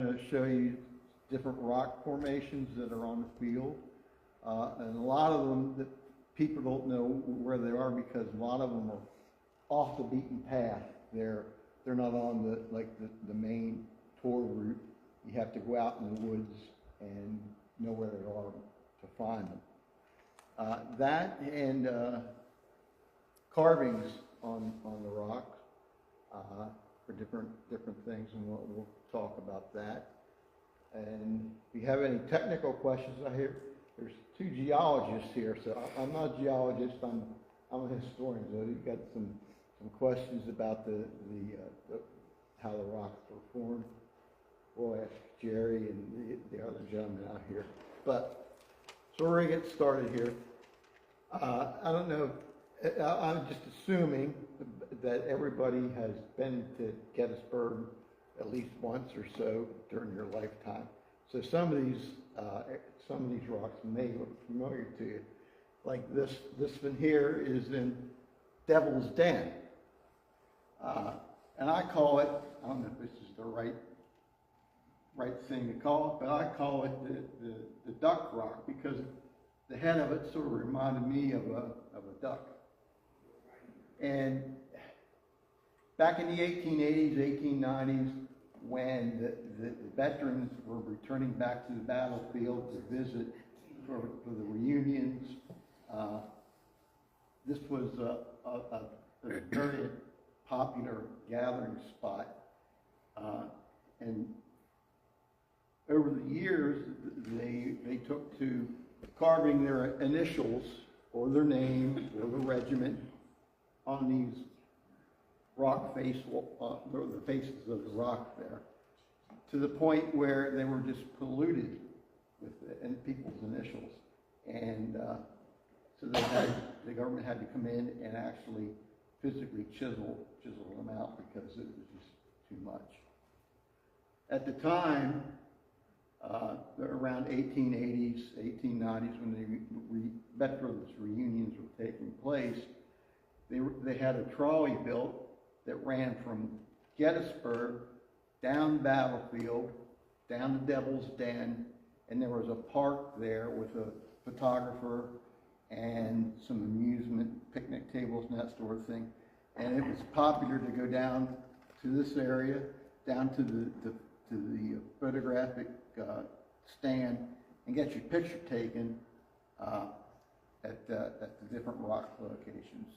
going to show you different rock formations that are on the field. And a lot of them that people don't know where they are because a lot of them are off the beaten path. They're not on the main tour route. You have to go out in the woods and know where they are to find them. That and carvings on the rocks for different things, and we'll talk about that. And if you have any technical questions, I hear there's two geologists here, so I'm not a geologist. I'm a historian. So you've got some questions about the how the rocks were formed. We'll ask Jerry and the other gentleman out here. But so we're gonna get started here. I don't know. I'm just assuming that everybody has been to Gettysburg at least once or so during your lifetime. So some of these rocks may look familiar to you. Like this one here is in Devil's Den. And I call it, I don't know if this is the right thing to call it, but I call it the duck rock because the head of it sort of reminded me of a duck. And back in the 1880s, 1890s, when the veterans were returning back to the battlefield to visit for the reunions, this was a very popular gathering spot. And over the years, they took to carving their initials or their name or the regiment on these rock face, or the faces of the rock there, to the point where they were just polluted with people's initials, and so the government had to come in and actually physically chisel them out because it was just too much. At the time, around 1880s, 1890s, when the veterans reunions were taking place, they had a trolley built that ran from Gettysburg down the battlefield, down the Devil's Den, and there was a park there with a photographer and some amusement, picnic tables and that sort of thing. And it was popular to go down to this area, down to the photographic stand and get your picture taken at the different rock locations.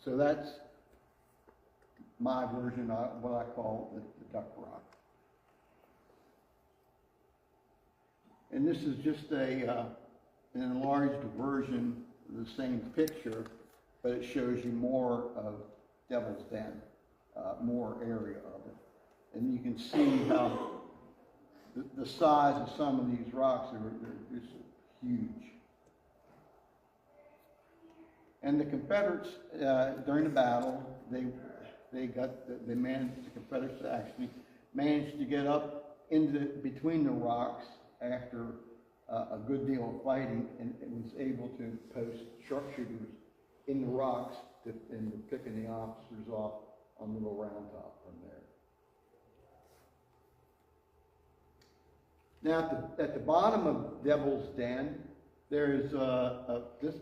So that's my version of what I call the duck rock. And this is just an enlarged version of the same picture, but it shows you more of Devil's Den, more area of it. And you can see how the size of some of these rocks are just huge. And the Confederates, during the battle, the Confederates actually managed to get up between the rocks after a good deal of fighting, and was able to post sharpshooters in the rocks and picking the officers off on Little Round Top from there. Now, at the bottom of Devil's Den, there's this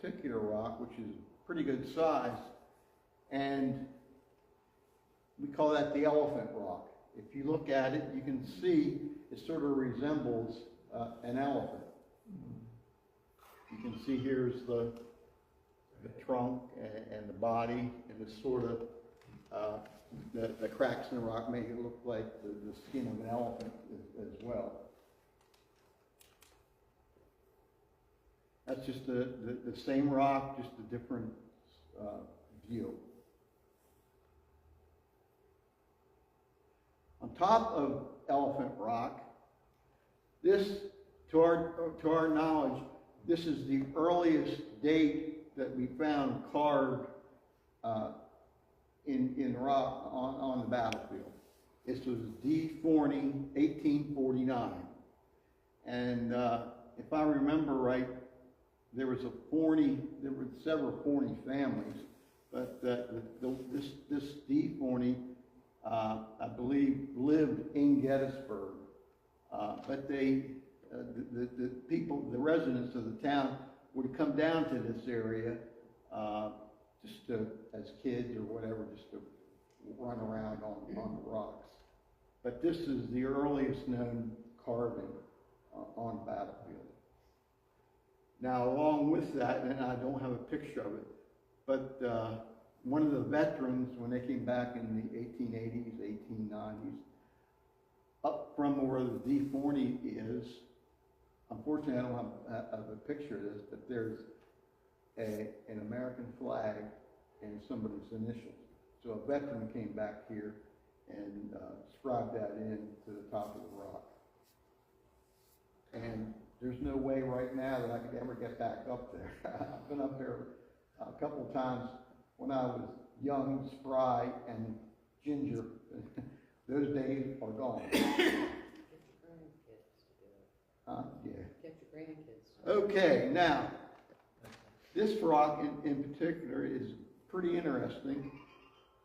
particular rock, which is pretty good size, and we call that the Elephant Rock. If you look at it, you can see it sort of resembles an elephant. You can see here's the trunk and the body, and the sort of the cracks in the rock make it look like the skin of an elephant as well. That's just the same rock, just a different view. On top of Elephant Rock, this, to our knowledge, this is the earliest date that we found carved in rock on the battlefield. This was D. Forney, 1849. And if I remember right, there were several Forney families, but this D. Forney, I Gettysburg. But the people, the residents of the town would come down to this area just to, as kids or whatever, just to run around on the rocks. But this is the earliest known carving on a battlefield. Now, along with that, and I don't have a picture of it, but one of the veterans, when they came back in the 1880s, 1890s, up from where the D40 is, unfortunately I don't have a picture of this, but there's an American flag and somebody's initials. So a veteran came back here and scribed that in to the top of the rock. And there's no way right now that I could ever get back up there. I've been up there a couple of times when I was young, spry, and ginger. Those days are gone. Get your grandkids to do it. Yeah. Get your grandkids. Okay, now, this rock in particular is pretty interesting.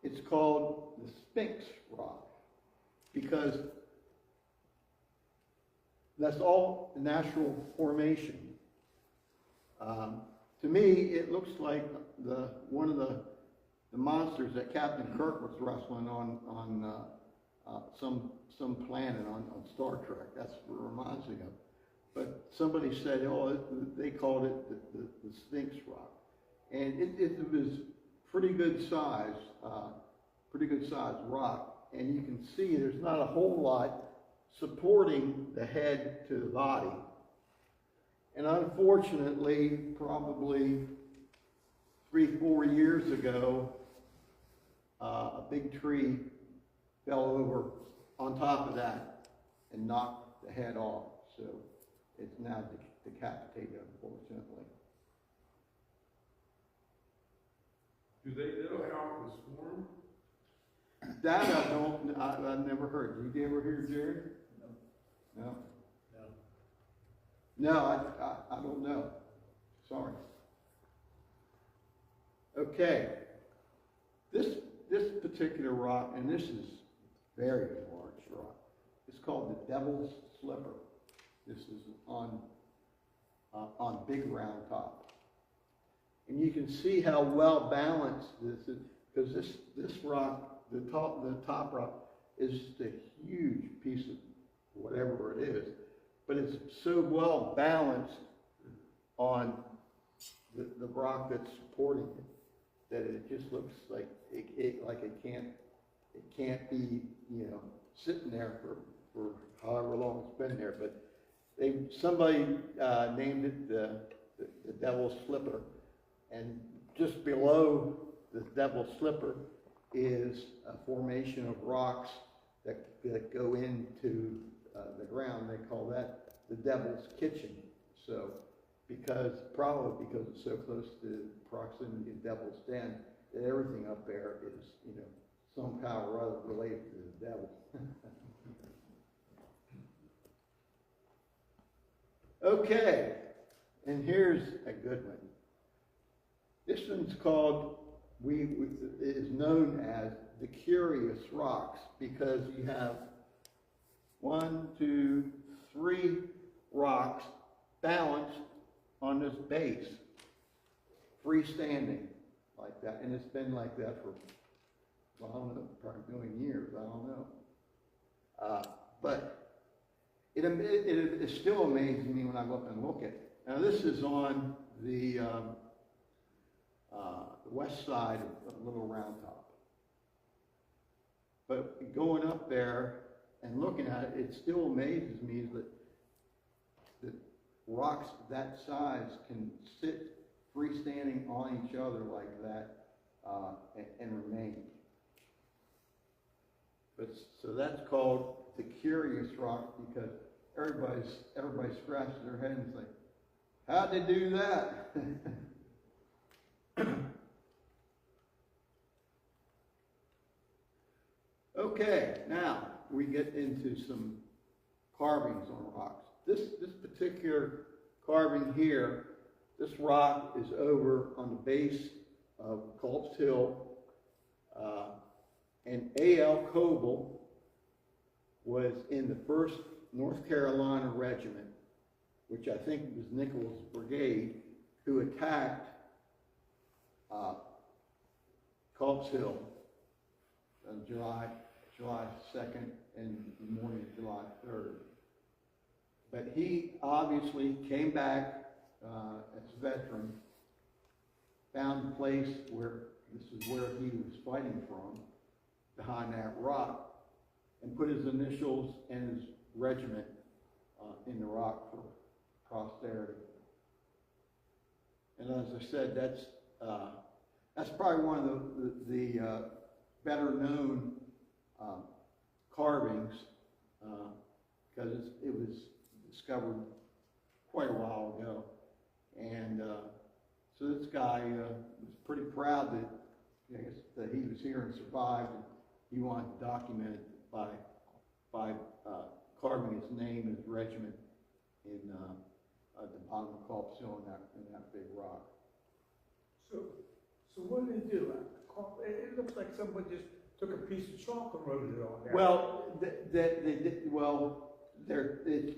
It's called the Sphinx Rock because that's all natural formation. To me, it looks like one of the monsters that Captain Kirk was wrestling on some planet on Star Trek. That's what it reminds me of. But somebody said, oh, they called it the Sphinx Rock, and it was pretty good size rock. And you can see there's not a whole lot supporting the head to the body. And unfortunately, probably 3-4 years ago, a big tree fell over on top of that and knocked the head off. So it's now decapitated, unfortunately. Do they know how it was formed? That I've never heard. Did you ever hear, Jerry? No. No, I don't know. Sorry. Okay. This particular rock, and this is very large rock, it's called the Devil's Slipper. This is on Big Round Top. And you can see how well balanced this is, because this rock, the top rock, is just a huge piece of whatever it is. But it's so well balanced on the rock that's supporting it that it just looks like it can't be, sitting there for however long it's been there. But somebody named it the Devil's Slipper, and just below the Devil's Slipper is a formation of rocks that go into the ground. They call that the Devil's Kitchen. So, probably because it's so close to proximity to Devil's Den, that everything up there is, somehow or other related to the devil. Okay, and here's a good one. This one's called, it is known as the Curious Rocks, because you have 1, 2, 3 rocks balanced on this base, freestanding like that. And it's been like that for, well, I don't know, probably a million years, I don't know. But it still amazes me when I go up and look at it. Now this is on the west side of Little Round Top. But going up there and looking at it, it still amazes me that rocks that size can sit freestanding on each other like that and remain. But so that's called the Curious Rock, because everybody scratches their head and say, how'd they do that? Okay, now we get into some carvings on rocks. This particular carving here, this rock is over on the base of Culp's Hill, and A.L. Coble was in the 1st North Carolina Regiment, which I think was Nichols' brigade, who attacked Culp's Hill on July 2nd and the morning of July 3rd. But he obviously came back as a veteran, found a place where this is where he was fighting from, behind that rock, and put his initials and his regiment in the rock for posterity. And as I said, that's probably one of the better known carvings, because it was discovered quite a while ago. And so this guy was pretty proud that, I guess, that he was here and survived, and he wanted to document it by carving his name and his regiment in at the bottom of Culp's Hill in that big rock. So what did they do? It looks like somebody just took a piece of chalk and wrote it on there. Well, they did. Well, the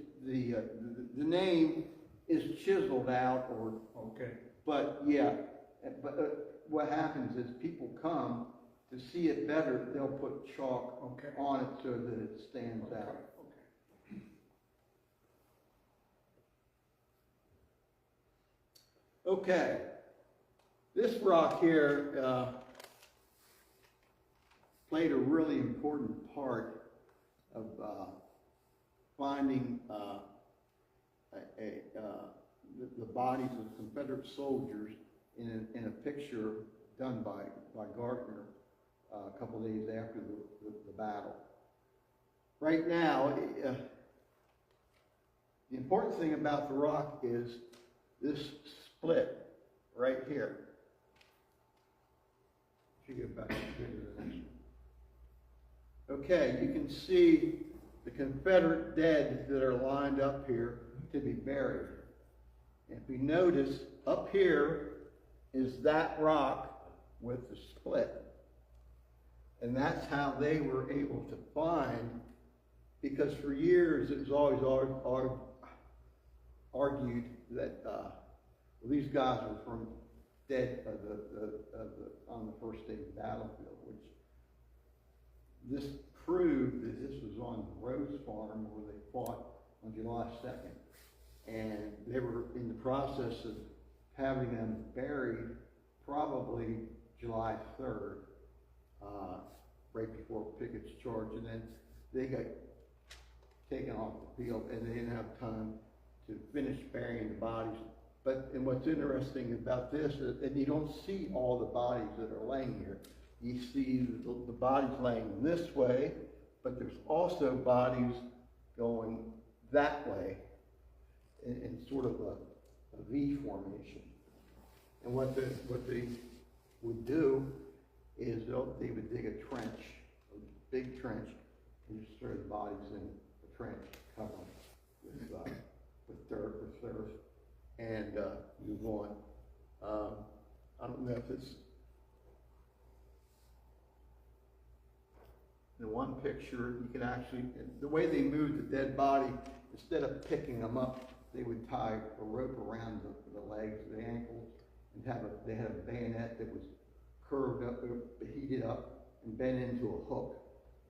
name is chiseled out, or okay. But yeah, but what happens is people come to see it better. They'll put chalk on it so that it stands out. Okay, this rock here played a really important part of finding the bodies of Confederate soldiers in a picture done by Gardner a couple of days after the battle. Right now, the important thing about the rock is this split right here. If you get back to this. Okay, you can see the Confederate dead that are lined up here to be buried. And if you notice, up here is that rock with the split. And that's how they were able to find, because for years it was always argued that these guys were from dead on the first day of the battlefield, which this proved that this was on the Rose Farm where they fought on July 2nd. And they were in the process of having them buried probably July 3rd, right before Pickett's charge, and then they got taken off the field and they didn't have time to finish burying the bodies. And what's interesting about this is, and you don't see all the bodies that are laying here. You see the bodies laying this way, but there's also bodies going that way in sort of a V formation. And what they would do is they would dig a trench, a big trench, and just throw the bodies in the trench, cover them with dirt, and move on. I don't know if it's in one picture. You can actually, the way they moved the dead body, instead of picking them up, they would tie a rope around the legs, the ankles, and they had a bayonet that was curved up, heated up, and bent into a hook.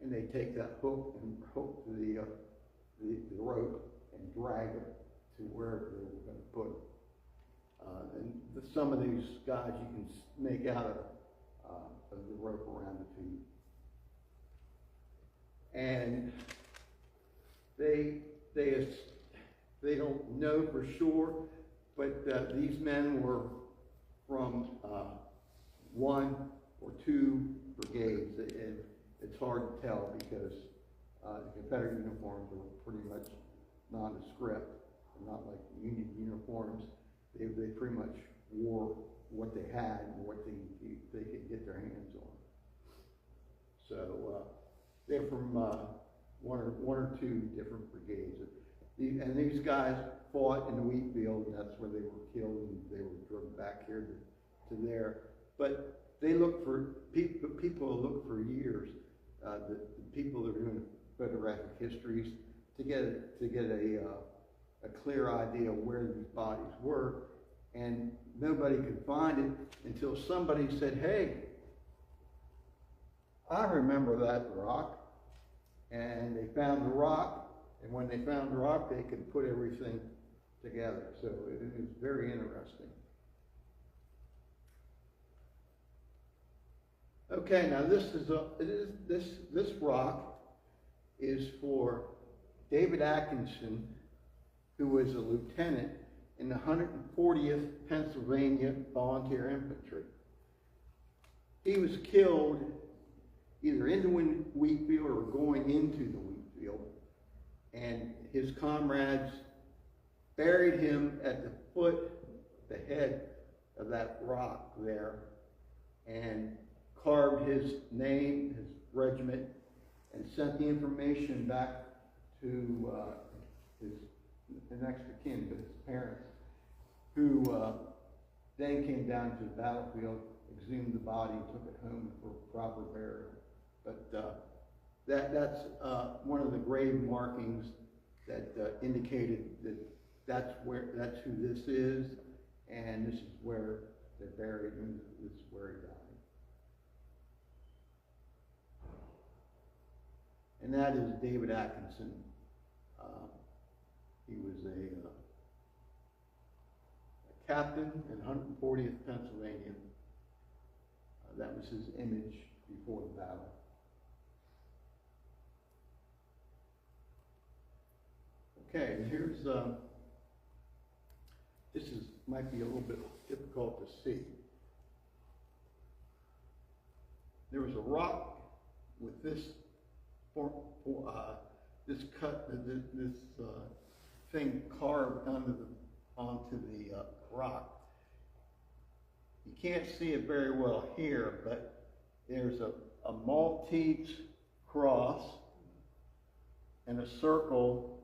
And they take that hook and hook the rope and drag it to wherever they were going to put it. And some of these guys you can make out of the rope around the feet. And they don't know for sure, but these men were from one or two brigades, and it's hard to tell because the Confederate uniforms were pretty much nondescript, not like Union uniforms. They pretty much wore what they had and what they could get their hands on. So they're from one or two different brigades. And these guys fought in the wheat field, and that's where they were killed, and they were driven back here to there. But they look for people look for years. The people that are doing photographic histories to get a clear idea of where these bodies were, and nobody could find it until somebody said, "Hey, I remember that rock," and they found the rock, and when they found the rock, they could put everything together. So it is very interesting. Okay, now this rock is for David Atkinson, who was a lieutenant in the 140th Pennsylvania Volunteer Infantry. He was killed either in the wheat field or going into the wheat field, and his comrades buried him at the foot, the head of that rock there, and carved his name, his regiment, and sent the information back to the next of kin, to his parents, who then came down to the battlefield, exhumed the body, and took it home for proper burial. But that's one of the grave markings that indicated that that's who this is, and this is where they're buried, and this is where he died. And that is David Atkinson. He was a captain in 140th Pennsylvania. That was his image before the battle. Okay, and here's, might be a little bit difficult to see. There was a rock with this thing carved onto the rock. You can't see it very well here, but there's a Maltese cross and a circle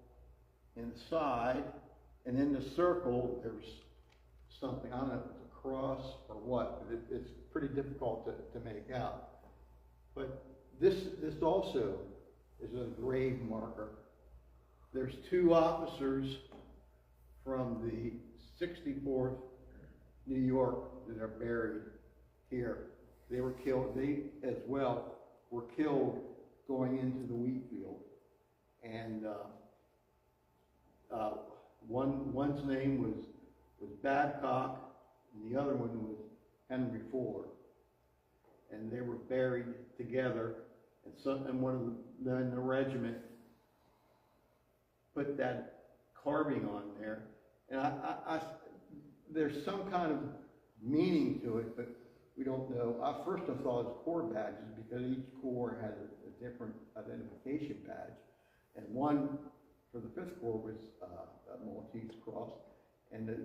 inside, and in the circle there's something, I don't know if it's a cross or what, but it's pretty difficult to make out. But this also is a grave marker. There's two officers from the 64th New York that are buried here. They were killed, they as well were killed going into the wheat field. And one's name was Babcock, and the other one was Henry Fuller. And they were buried together, and one of them in the regiment put that carving on there. And there's some kind of meaning to it, but we don't know. First I thought it was corps badges, because each corps had a different identification badge. And one for the 5th Corps was a Maltese cross, and the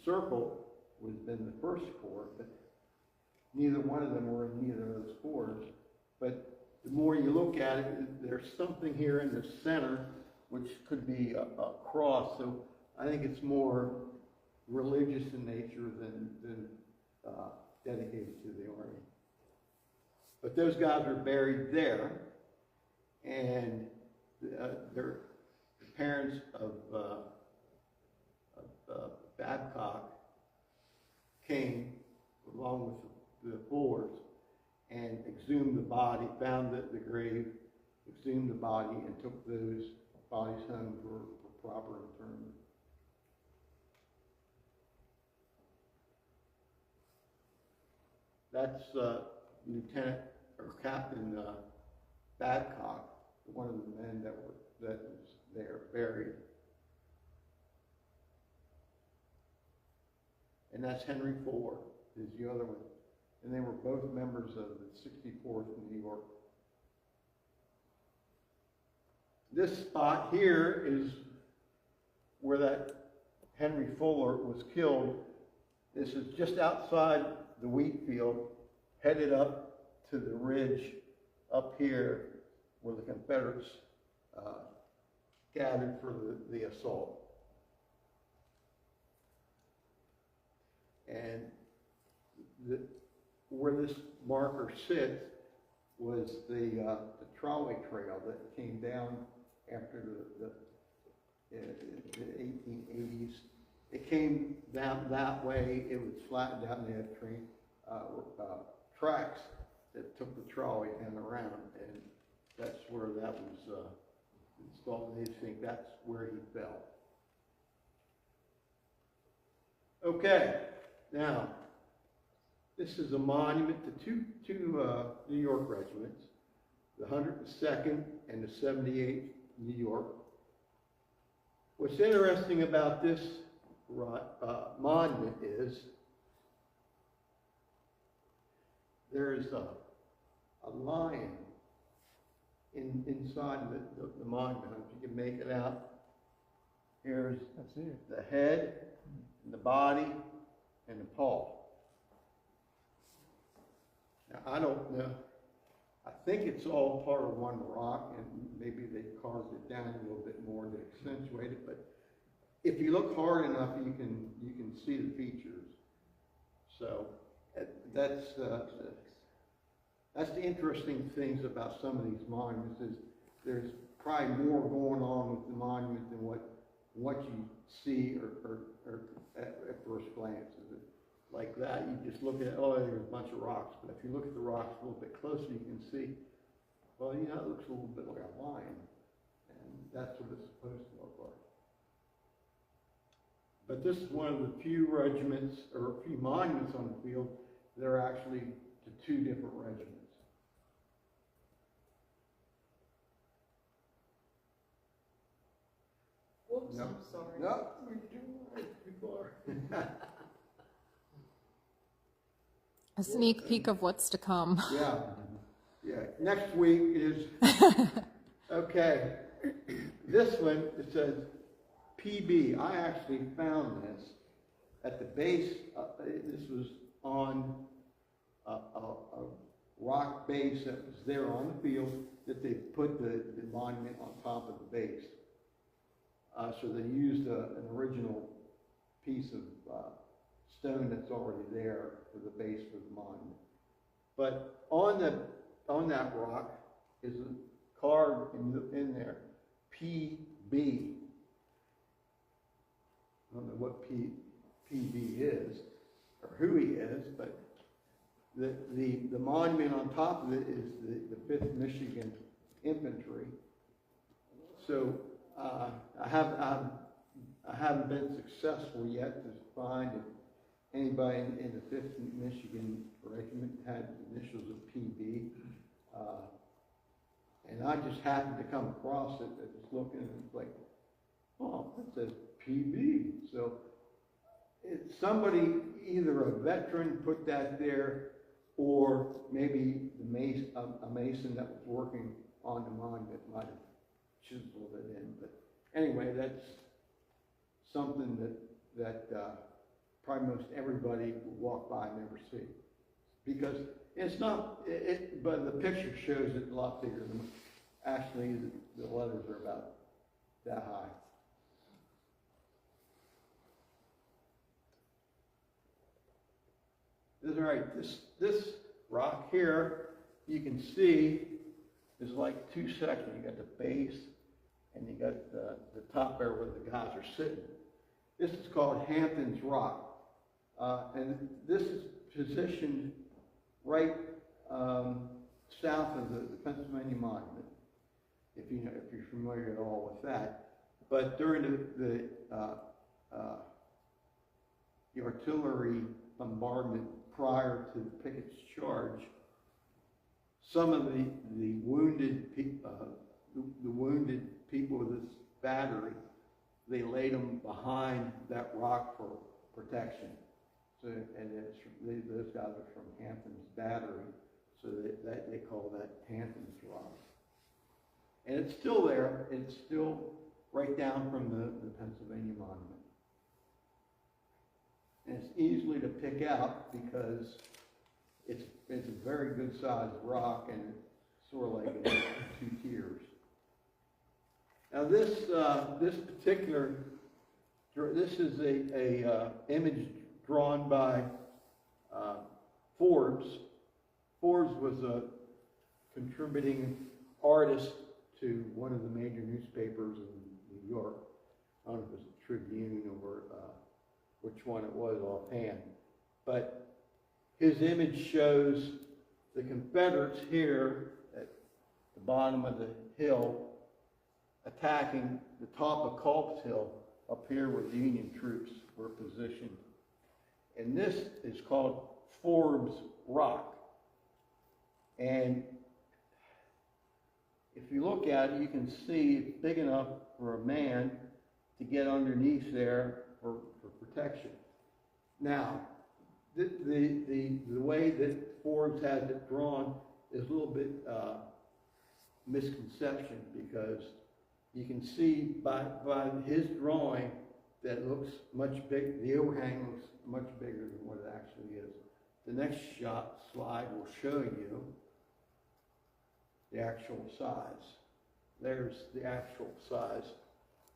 circle was in the 1st Corps, but neither one of them were in neither of those corps. But the more you look at it, there's something here in the center which could be a cross. So I think it's more religious in nature than dedicated to the Army. But those guys are buried there, and they're the parents of Babcock came along with the Fullers and exhumed the body, found the grave, exhumed the body, and took those bodies home for proper interment. That's Lieutenant or Captain Babcock, one of the men that was there buried. And that's Henry Fuller, is the other one. And they were both members of the 64th in New York. This spot here is where that Henry Fuller was killed. This is just outside the wheat field, headed up to the ridge up here where the Confederates gathered for the assault. And where this marker sits was the trolley trail that came down after the 1880s. It came down that way. It was flattened out, and they had tracks that took the trolley and around, and that's where that was installed. They think that's where he fell. Okay, now this is a monument to two New York regiments, the 102nd and the 78th New York. What's interesting about this monument is there's a lion inside the monument. If you can make it out, here's the head, and the body, and the paw. Now, I don't know. I think it's all part of one rock, and maybe they carved it down a little bit more to accentuate it. But if you look hard enough, you can see the features. So that's the interesting things about some of these monuments is there's probably more going on with the monument than what you see or at first glance. Like that, you just look at, oh, there's a bunch of rocks. But if you look at the rocks a little bit closer, you can see, well, you know, it looks a little bit like a lion. And that's what it's supposed to look like. But this is one of the few regiments, or a few monuments on the field that are actually to two different regiments. Whoops, No. I'm sorry. No, we're doing it before. A sneak peek of what's to come. Yeah. Next week is, okay, this one, it says PB. I actually found this at the base. This was on a rock base that was there on the field that they put the monument on top of the base. So they used an original piece of stone that's already there for the base for the monument. But on that rock is carved in there PB. I don't know what PB is or who he is, but the monument on top of it is the 5th Michigan Infantry. So I haven't been successful yet to find if anybody in the 5th Michigan Regiment had initials of PB. And I just happened to come across it. I was looking and it's like, oh, it says PB. So it's somebody, either a veteran put that there, or maybe a mason that was working on the monument might have chiseled it in. But anyway, that's something that probably most everybody will walk by and never see. Because it's not, but the picture shows it a lot bigger than, actually the letters are about that high. That's right, this rock here, you can see, is like two sections. You got the base, and you got the top there where the guys are sitting. This is called Hampton's Rock. And this is positioned right south of the Pennsylvania Monument, if you're familiar at all with that. But during the artillery bombardment prior to Pickett's charge, some of the wounded people of this battery, they laid them behind that rock for protection. So, and those guys are from Hampton's Battery, so they call that Hampton's Rock. And it's still there. It's still right down from the Pennsylvania Monument. And it's easily to pick out because it's a very good sized rock, and it's sort of like in two tiers. Now this particular, this is a image drawn by Forbes. Forbes was a contributing artist to one of the major newspapers in New York. I don't know if it was a Tribune or which one it was offhand. But his image shows the Confederates here at the bottom of the hill attacking the top of Culp's Hill up here where the Union troops were positioned. And this is called Forbes Rock. And if you look at it, you can see it's big enough for a man to get underneath there for protection. Now, the way that Forbes has it drawn is a little bit misconception, because you can see by his drawing that it looks much big. The overhang looks much bigger than what it actually is. The next slide will show you the actual size. There's the actual size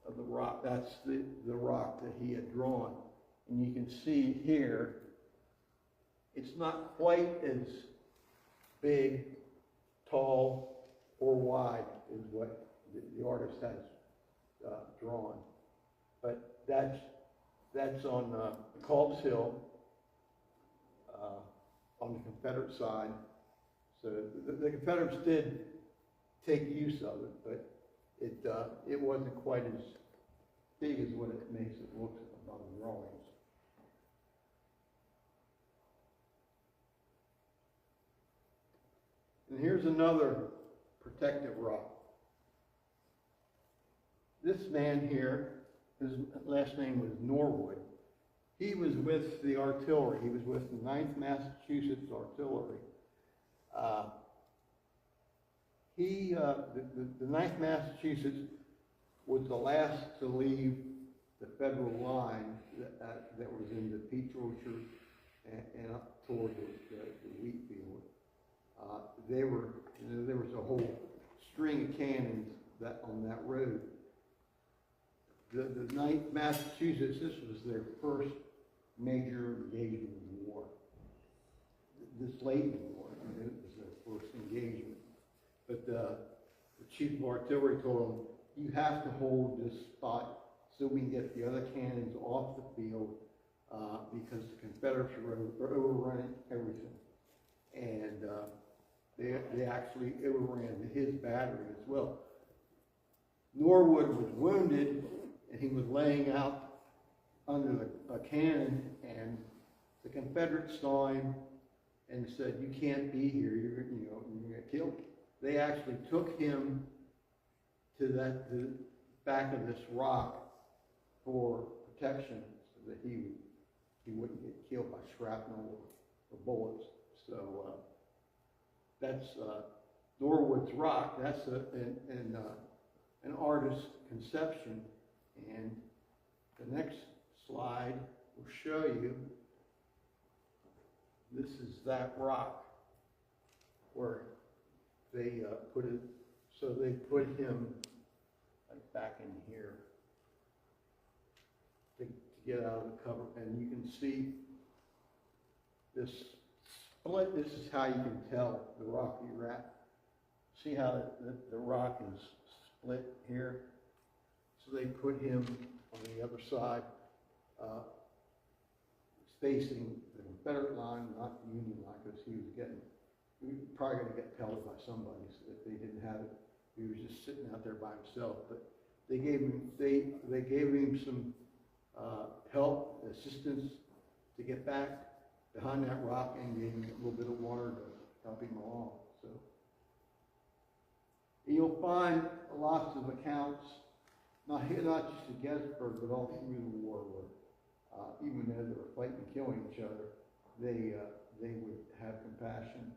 of the rock. That's the rock that he had drawn. And you can see here, it's not quite as big, tall, or wide as what the artist has drawn. But that's on Culp's Hill, on the Confederate side. So the Confederates did take use of it, but it wasn't quite as big as what it makes it look on the drawings. And here's another protective rock. This man here, his last name was Norwood. He was with the artillery. He was with the 9th Massachusetts Artillery. The 9th Massachusetts was the last to leave the federal line that was in the peach orchard and up toward the wheat field. There was a whole string of cannons on that road. The 9th Massachusetts, this was their first major engagement in the war. This late in the war, it was their first engagement. But the chief of artillery told them, you have to hold this spot so we can get the other cannons off the field because the Confederates were overrunning everything. And they actually overran his battery as well. Norwood was wounded, and he was laying out under a cannon, and the Confederates saw him and said, "You can't be here. You're going to kill me." They actually took him to the back of this rock for protection, so that he wouldn't get killed by shrapnel or bullets. So that's Norwood's Rock. That's an artist's conception. And the next slide will show you, this is that rock where they put it. So they put him like back in here to get out of the cover. And you can see this split. This is how you can tell the rock you're at. See how the rock is split here? So they put him on the other side, facing the Confederate line, not the Union line, because he was probably going to get pelted by somebody if they didn't have it. He was just sitting out there by himself. But they gave him some help, assistance to get back behind that rock, and gave him a little bit of water to help him along. So you'll find lots of accounts, not just at Gettysburg, but all through the war, where even as they were fighting and killing each other, they would have compassion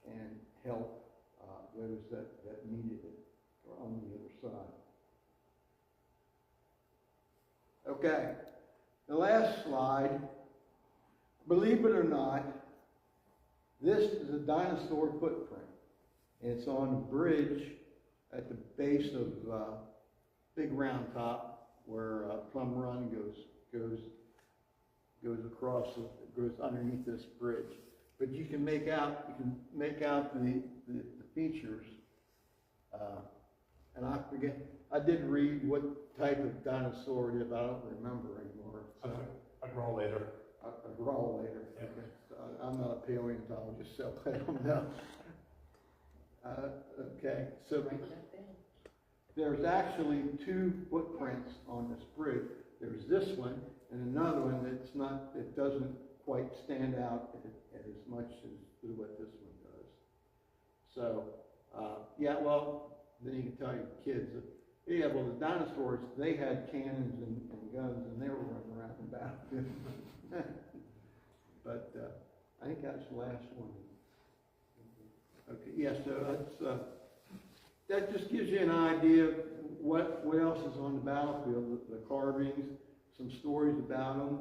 and help those that needed it, or on the other side. Okay, the last slide. Believe it or not, this is a dinosaur footprint. It's on a bridge at the base of Big Round Top, where Plum Run goes across, goes underneath this bridge. But you can make out the features. And I forget, I did read what type of dinosaur it is, but I don't remember anymore. So, I'll draw later. I'll draw later. Yeah. I'm not a paleontologist, so I don't know. Okay, so Write that down. there's actually two footprints on this bridge. There's this one and another one that's not, it doesn't quite stand out as much as what this one does. So, yeah, well, then you can tell your kids that, yeah, well, the dinosaurs, they had cannons and guns and they were running around the battlefield. But I think that's the last one. Okay, yeah, so that's, that just gives you an idea of what else is on the battlefield, the carvings, some stories about them.